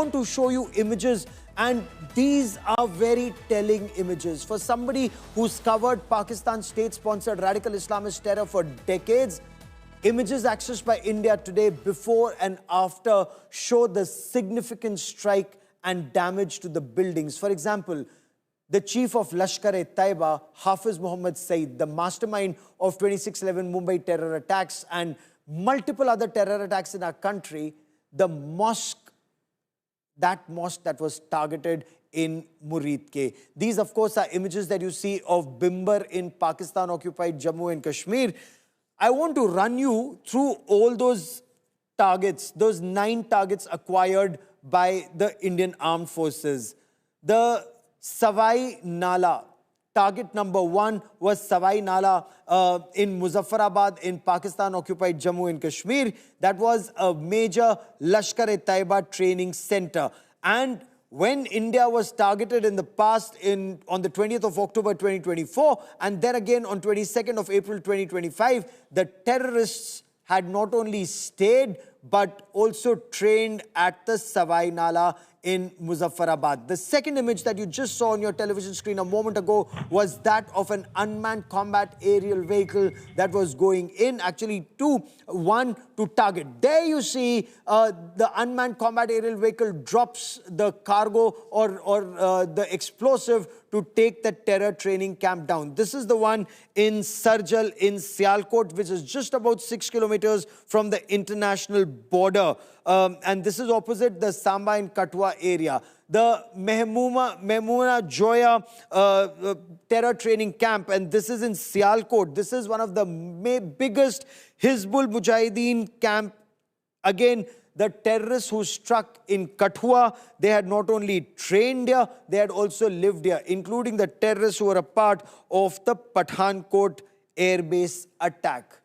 want to show you images, and these are very telling images. For somebody who's covered Pakistan's state-sponsored radical Islamist terror for decades, images accessed by India today before and after show the significant strike and damage to the buildings. For example, the chief of Lashkar-e-Taiba, Hizbul Mujahideen, the mastermind of 26/11 Mumbai terror attacks and multiple other terror attacks in our country, the mosque that was targeted in Muridke. These, of course, are images that you see of Bimbar in Pakistan-occupied Jammu and Kashmir. I want to run you through all those targets, those 9 targets acquired by the Indian Armed Forces. The Savai Nala, target number 1 was Savai Nala in Muzaffarabad in Pakistan-occupied Jammu and Kashmir. That was a major Lashkar-e-Taiba training center. And when India was targeted in the past on the 20th of October 2024 and then again on 22nd of April 2025, the terrorists had not only stayed but also trained at the Savai Nala in Muzaffarabad. The second image that you just saw on your television screen a moment ago was that of an unmanned combat aerial vehicle that was going in, actually one to target. There you see the unmanned combat aerial vehicle drops the cargo or the explosive to take the terror training camp down. This is the one in Sarjal in Sialkot, which is just about 6 kilometers from the international border. And this is opposite the Samba and Katwa area. The Mehmuna Joya terror training camp, and this is in Sialkot. This is one of the biggest Hizbul Mujahideen camp. Again, the terrorists who struck in Kathua, they had not only trained here, they had also lived here, including the terrorists who were a part of the Pathankot airbase attack.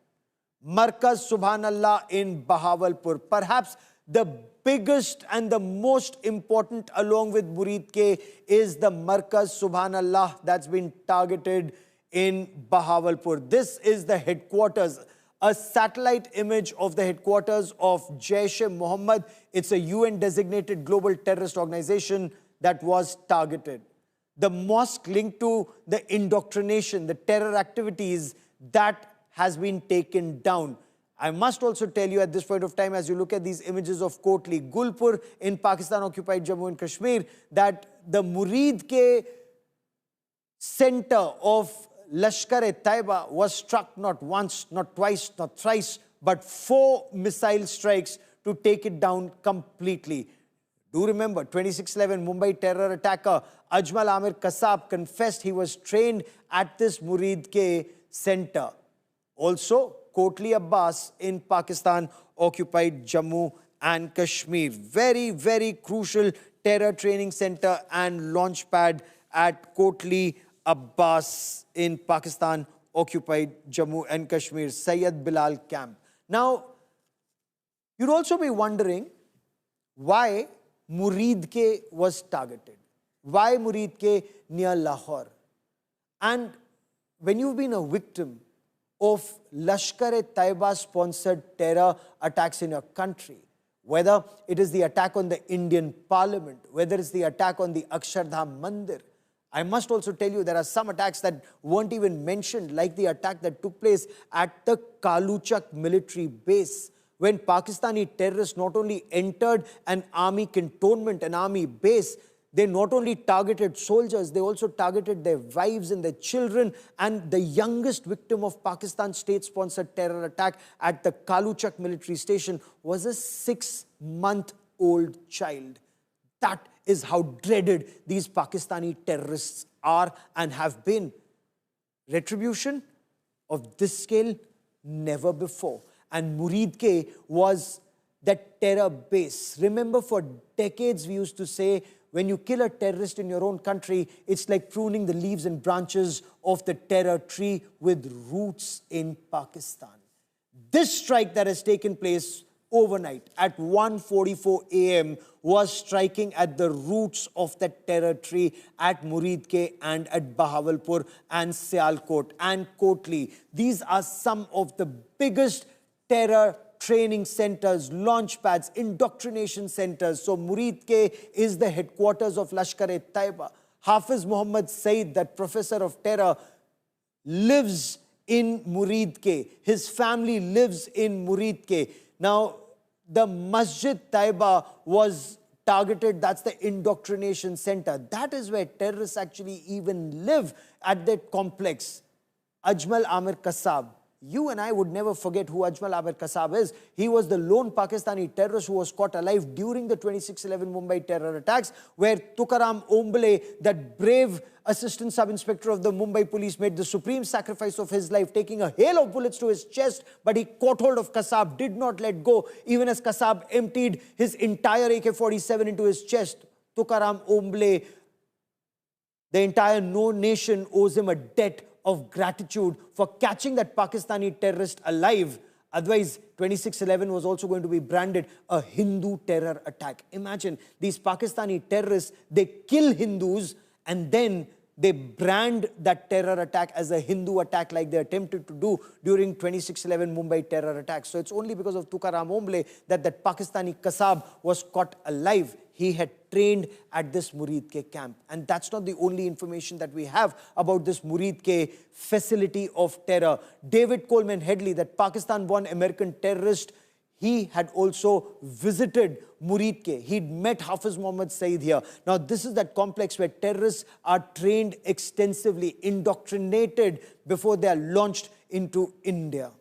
Markaz Subhanallah in Bahawalpur, perhaps the biggest and the most important along with Muridke is the Markaz Subhanallah that's been targeted in Bahawalpur. This is the headquarters, a satellite image of the headquarters of Jaish-e-Mohammad. It's a UN-designated global terrorist organization that was targeted. The mosque linked to the indoctrination, the terror activities, that has been taken down. I must also tell you at this point of time, as you look at these images of Kotli Gulpur in Pakistan-occupied Jammu and Kashmir, that the Muridke center of Lashkar-e-Taiba was struck not once, not twice, not thrice, but 4 missile strikes to take it down completely. Do remember, 26/11 Mumbai terror attacker Ajmal Amir Kasab confessed he was trained at this Muridke center. Also, Kotli Abbas in Pakistan-occupied Jammu and Kashmir. Very, very crucial terror training center and launch pad at Kotli Abbas in Pakistan-occupied Jammu and Kashmir, Sayyid Bilal camp. Now, you'd also be wondering why Muridke was targeted. Why Muridke near Lahore? And when you've been a victim of Lashkar-e-Taiba-sponsored terror attacks in your country, whether it is the attack on the Indian Parliament, whether it's the attack on the Akshardham Mandir, I must also tell you there are some attacks that weren't even mentioned, like the attack that took place at the Kaluchak military base, when Pakistani terrorists not only entered an army cantonment, an army base, they not only targeted soldiers, they also targeted their wives and their children. And the youngest victim of Pakistan's state-sponsored terror attack at the Kaluchak military station was a 6-month-old child. That is how dreaded these Pakistani terrorists are and have been. Retribution of this scale, never before. And Muridke was that terror base. Remember, for decades we used to say, when you kill a terrorist in your own country, it's like pruning the leaves and branches of the terror tree with roots in Pakistan. This strike that has taken place overnight at 1:44 a.m. was striking at the roots of the terror tree at Muridke and at Bahawalpur and Sialkot and Kotli. These are some of the biggest terror training centers, launch pads, indoctrination centers. So Muridke is the headquarters of Lashkar-e-Taiba. Hafiz Muhammad Saeed, that professor of terror, lives in Muridke. His family lives in Muridke. Now, the Masjid Taiba was targeted. That's the indoctrination center. That is where terrorists actually even live, at that complex. Ajmal Amir Kassab. You and I would never forget who Ajmal Amir Kassab is. He was the lone Pakistani terrorist who was caught alive during the 26/11 Mumbai terror attacks, where Tukaram Omble, that brave assistant sub-inspector of the Mumbai police, made the supreme sacrifice of his life, taking a hail of bullets to his chest, but he caught hold of Kassab, did not let go, even as Kassab emptied his entire AK-47 into his chest. Tukaram Omble, the entire nation owes him a debt of gratitude for catching that Pakistani terrorist alive. Otherwise, 26/11 was also going to be branded a Hindu terror attack. Imagine, these Pakistani terrorists, they kill Hindus and then they brand that terror attack as a Hindu attack, like they attempted to do during 26/11 Mumbai terror attacks. So it's only because of Tukaram Omble that that Pakistani Kassab was caught alive. He had trained at this Muridke camp. And that's not the only information that we have about this Muridke facility of terror. David Coleman Headley, that Pakistan-born American terrorist, he had also visited Muridke. He'd met Hafiz Muhammad Saeed here. Now, this is that complex where terrorists are trained extensively, indoctrinated before they are launched into India.